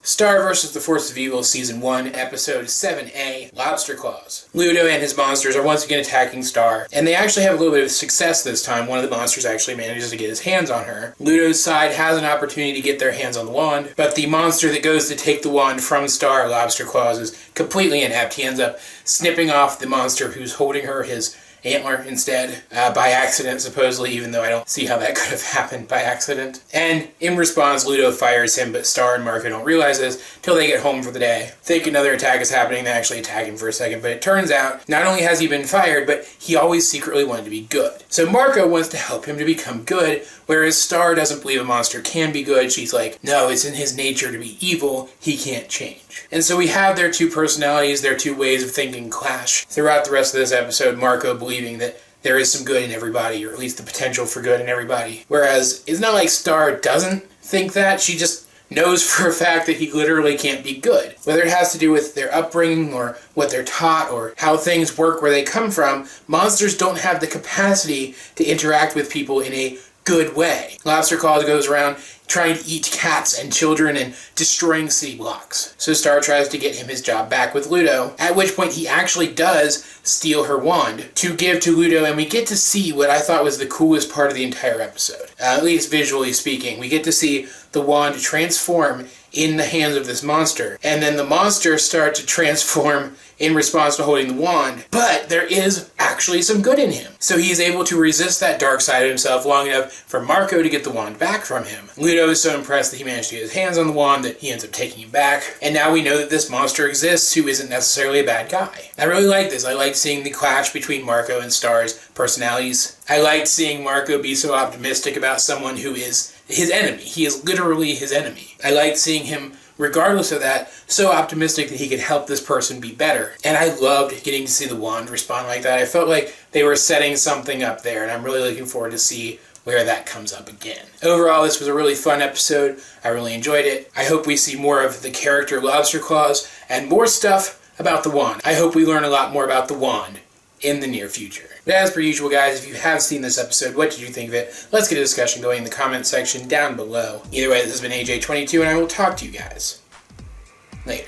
Star vs. the Force of Evil Season 1, Episode 7A, Lobster Claws. Ludo and his monsters are once again attacking Star, and they actually have a little bit of success this time. One of the monsters actually manages to get his hands on her. Ludo's side has an opportunity to get their hands on the wand, but the monster that goes to take the wand from Star, Lobster Claws, is completely inept. He ends up snipping off the monster who's holding her, his antler instead, by accident supposedly, even though I don't see how that could have happened by accident. And in response, Ludo fires him, but Star and Marco don't realize this till they get home for the day. Think another attack is happening, they actually attack him for a second, but it turns out, not only has he been fired, but he always secretly wanted to be good. So Marco wants to help him to become good, whereas Star doesn't believe a monster can be good. She's like, no, it's in his nature to be evil, he can't change. And so we have their two personalities, their two ways of thinking clash. Throughout the rest of this episode, Marco believing that there is some good in everybody, or at least the potential for good in everybody. Whereas, it's not like Star doesn't think that, she just knows for a fact that he literally can't be good. Whether it has to do with their upbringing, or what they're taught, or how things work where they come from, monsters don't have the capacity to interact with people in a good way. Lobster Claws goes around trying to eat cats and children and destroying city blocks. So Star tries to get him his job back with Ludo, at which point he actually does steal her wand to give to Ludo, and we get to see what I thought was the coolest part of the entire episode. At least visually speaking. We get to see the wand transform in the hands of this monster, and then the monster starts to transform in response to holding the wand, but there is actually some good in him. So he is able to resist that dark side of himself long enough for Marco to get the wand back from him. Ludo is so impressed that he managed to get his hands on the wand that he ends up taking him back, and now we know that this monster exists who isn't necessarily a bad guy. I really like this. I like seeing the clash between Marco and Star's personalities. I liked seeing Marco be so optimistic about someone who is his enemy. He is literally his enemy. I liked seeing him, regardless of that, so optimistic that he could help this person be better. And I loved getting to see the wand respond like that. I felt like they were setting something up there, and I'm really looking forward to see where that comes up again. Overall, this was a really fun episode. I really enjoyed it. I hope we see more of the character Lobster Claws and more stuff about the wand. I hope we learn a lot more about the wand in the near future. But as per usual, guys, if you have seen this episode, what did you think of it? Let's get a discussion going in the comment section down below. Either way, this has been AJ22, and I will talk to you guys later.